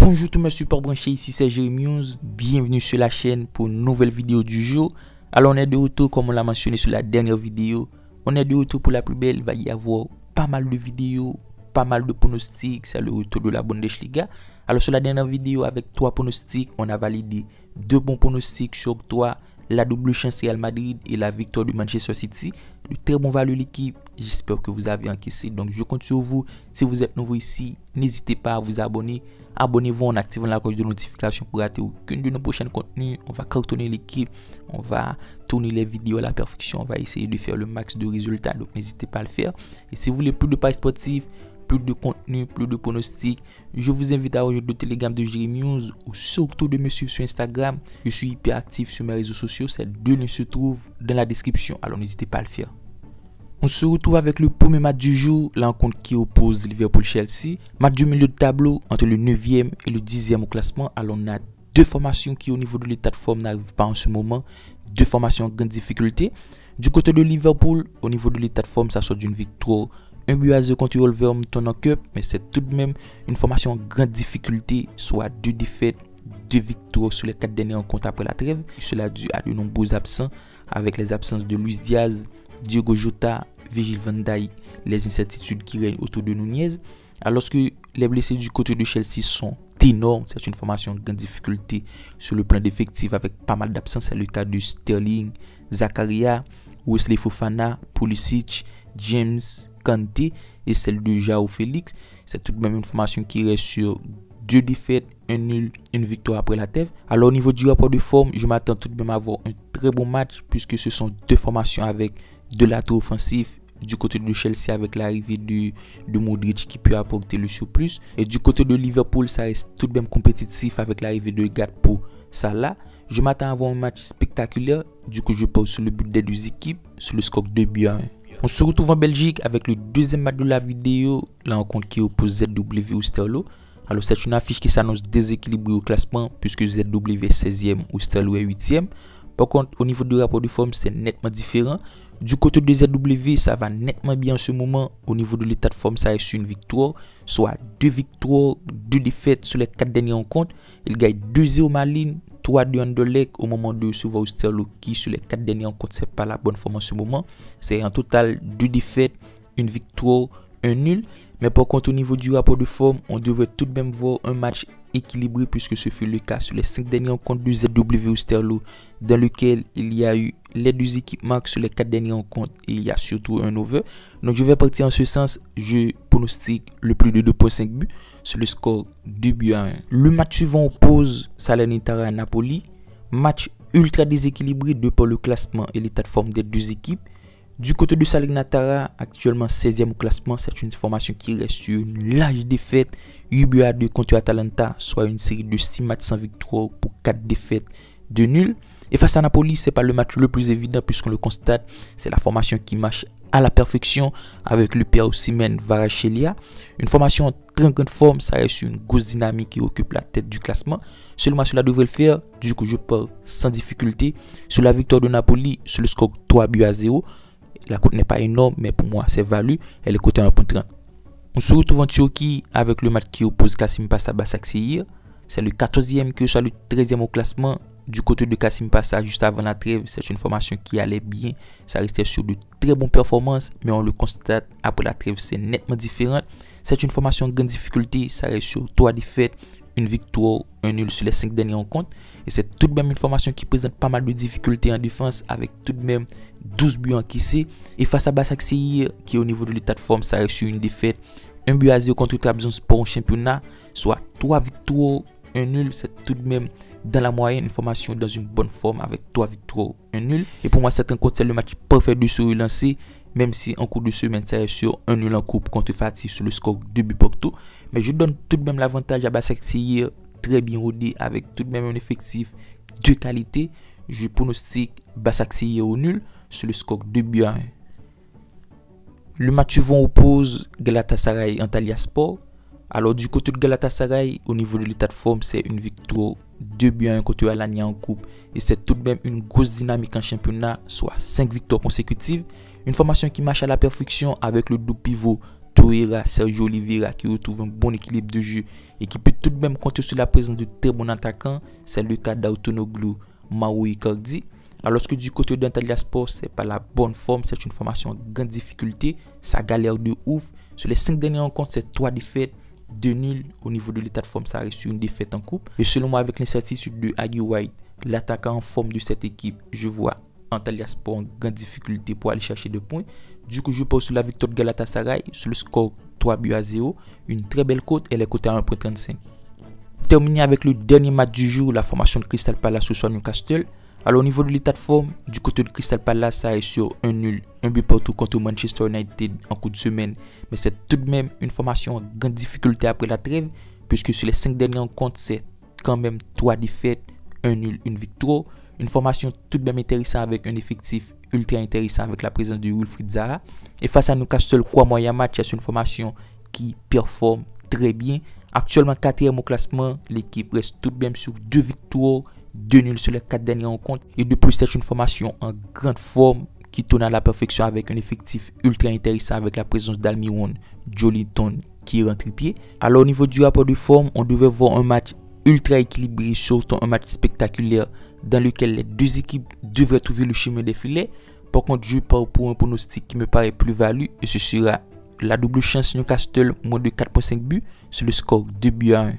Bonjour tout le monde super branché, ici c'est Jérémy News. Bienvenue sur la chaîne pour une nouvelle vidéo du jour. Alors on est de retour comme on l'a mentionné sur la dernière vidéo. On est de retour pour la plus belle, il va y avoir pas mal de vidéos, pas mal de pronostics, c'est le retour de la Bundesliga. Alors sur la dernière vidéo avec 3 pronostics, on a validé 2 bons pronostics sur 3. La double chance Real Madrid et la victoire du Manchester City. De très bon valeur l'équipe. J'espère que vous avez encaissé. Donc je compte sur vous. Si vous êtes nouveau ici, n'hésitez pas à vous abonner. Abonnez-vous en activant la cloche de notification pour rater aucune de nos prochains contenus. On va cartonner l'équipe. On va tourner les vidéos à la perfection. On va essayer de faire le max de résultats. Donc n'hésitez pas à le faire. Et si vous voulez plus de paris sportifs, plus de contenu, plus de pronostics, je vous invite à rejoindre le Telegram de Jérémy News ou surtout de me suivre sur Instagram. Je suis hyper actif sur mes réseaux sociaux. Ces deux liens se trouvent dans la description. Alors n'hésitez pas à le faire. On se retrouve avec le premier match du jour, la rencontre qui oppose Liverpool-Chelsea. Match du milieu de tableau entre le 9e et le 10e au classement. Alors on a deux formations qui au niveau de l'état de forme n'arrivent pas en ce moment. Deux formations en grande difficulté. Du côté de Liverpool, au niveau de l'état de forme, ça sort d'une victoire 1-0 contre Wolverhampton en Cup, mais c'est tout de même une formation en grande difficulté, soit 2 défaites, 2 victoires sur les 4 dernières rencontres après la trêve. Cela dû à de nombreux absents, avec les absences de Luis Diaz, Diogo Jota, Virgil van Dijk, les incertitudes qui règnent autour de Nunez. Alors que les blessés du côté de Chelsea sont énormes, c'est une formation en grande difficulté sur le plan d'effectif avec pas mal d'absents. C'est le cas de Sterling, Zakaria, Wesley Fofana, Pulisic, James, Kanté et celle de João Félix. C'est tout de même une formation qui reste sur 2 défaites, 1 nul, 1 victoire après la trêve. Alors au niveau du rapport de forme, je m'attends tout de même à avoir un très bon match puisque ce sont deux formations avec de l'atout offensif. Du côté de Chelsea avec l'arrivée de Modric qui peut apporter le surplus. Et du côté de Liverpool, ça reste tout de même compétitif avec l'arrivée de Gakpo, Salah. Je m'attends à avoir un match spectaculaire. Du coup, je pose sur le but des deux équipes, sur le score 2-1. On se retrouve en Belgique avec le deuxième match de la vidéo, la rencontre qui oppose ZW ou Sterlo. Alors c'est une affiche qui s'annonce déséquilibrée au classement puisque ZW est 16e ou Sterlo est 8e. Par contre, au niveau du rapport de forme, c'est nettement différent. Du côté de ZW, ça va nettement bien en ce moment. Au niveau de l'état de forme, ça reste une victoire, soit 2 victoires, 2 défaites sur les 4 dernières rencontres. Il gagne 2-0 Malines, 3-2 Anderlecht au moment de recevoir Sterlo qui sur les 4 dernières rencontres, c'est pas la bonne forme en ce moment. C'est en total 2 défaites, 1 victoire, 1 nul. Mais par contre, au niveau du rapport de forme, on devrait tout de même voir un match équilibré puisque ce fut le cas sur les 5 dernières rencontres de ZW ou Sterlo, dans lequel il y a eu les 2 équipes marques sur les 4 dernières rencontres et il y a surtout un over. Donc je vais partir en ce sens. Je pronostique le plus de 2.5 buts sur le score 2-1. Le match suivant oppose Salernitana à Napoli. Match ultra déséquilibré de par le classement et l'état de forme des deux équipes. Du côté de Salernitana, actuellement 16e au classement, c'est une formation qui reste sur une large défaite, 8-2 contre Atalanta, soit une série de 6 matchs sans victoire pour 4 défaites, 2 nuls. Et face à Napoli, c'est pas le match le plus évident puisqu'on le constate, c'est la formation qui marche à la perfection avec le père Osimhen Kvaratskhelia. Une formation en très grande forme, ça reste une grosse dynamique qui occupe la tête du classement. Seulement cela devrait le faire, du coup je pars sans difficulté sur la victoire de Napoli sur le score 3-0. La cote n'est pas énorme, mais pour moi, c'est valu. Elle est cotée à 1.30. On se retrouve en Turquie avec le match qui oppose Kasimpasa à Başakşehir. C'est le 14e que soit le 13e au classement. Du côté de Kasimpasa, juste avant la trêve, c'est une formation qui allait bien. Ça restait sur de très bonnes performances, mais on le constate après la trêve, c'est nettement différent. C'est une formation en grande difficulté. Ça reste sur 3 défaites, 1 victoire, 1 nul sur les 5 dernières rencontres. Et c'est tout de même une formation qui présente pas mal de difficultés en défense avec tout de même 12 buts encaissés. Et face à Başakşehir, qui au niveau de l'état de forme, ça reste sur une défaite 1-0 contre Trabzonspor en championnat, soit 3 victoires, 1 nul. C'est tout de même dans la moyenne une formation dans une bonne forme avec 3 victoires, 1 nul. Et pour moi, cette rencontre, c'est le match parfait de se relancer. Même si en cours de semaine, ça reste sur 1 nul en coupe contre Fatih sur le score 2 buts partout. Mais je donne tout de même l'avantage à Başakşehir, très bien rodé avec tout de même un effectif de qualité. Je pronostique Başakşehir au nul sur le score 2-1. Le match suivant oppose Galatasaray Antalyaspor. Alors du côté de Galatasaray, au niveau de l'état de forme, c'est une victoire 2-1 contre Alanya en coupe. Et c'est tout de même une grosse dynamique en championnat, soit 5 victoires consécutives. Une formation qui marche à la perfection avec le double pivot Torreira, Sergio Oliveira qui retrouve un bon équilibre de jeu et qui peut tout de même compter sur la présence de très bons attaquants. C'est le cas d'Autonoglou, Mauro Icardi. Alors que du côté d'Antalyaspor, c'est pas la bonne forme, c'est une formation en grande difficulté, ça galère de ouf. Sur les 5 dernières rencontres, c'est 3 défaites, 2 nuls. Au niveau de l'état de forme, ça reste sur une défaite en coupe. Et selon moi, avec l'incertitude de Hagi White, l'attaquant en forme de cette équipe, je vois Antalyaspor en grande difficulté pour aller chercher 2 points. Du coup, je pose sur la victoire de Galatasaray sur le score 3-0. Une très belle cote, elle est cotée à 1.35. Terminé avec le dernier match du jour, la formation de Crystal Palace reçoit Newcastle. Alors au niveau de l'état de forme, du côté de Crystal Palace, ça est sur un nul, un but partout contre Manchester United en coup de semaine. Mais c'est tout de même une formation en grande difficulté après la trêve, puisque sur les 5 dernières rencontres, c'est quand même 3 défaites, un nul, une victoire. Une formation tout de même intéressante avec un effectif ultra intéressant avec la présence de Wilfried Zaha. Et face à Newcastle, 3 moyens matchs, c'est une formation qui performe très bien. Actuellement 4e au classement, l'équipe reste tout de même sur 2 victoires, 2 nuls sur les 4 dernières rencontres. Et de plus, c'est une formation en grande forme qui tourne à la perfection avec un effectif ultra intéressant avec la présence d'Almiron Joelinton qui rentre pied. Alors au niveau du rapport de forme, on devait voir un match ultra équilibré, surtout un match spectaculaire dans lequel les deux équipes devraient trouver le chemin des filets. Par contre, je pars pour un pronostic qui me paraît plus-value et ce sera la double chance Newcastle, moins de 4.5 buts sur le score 2-1.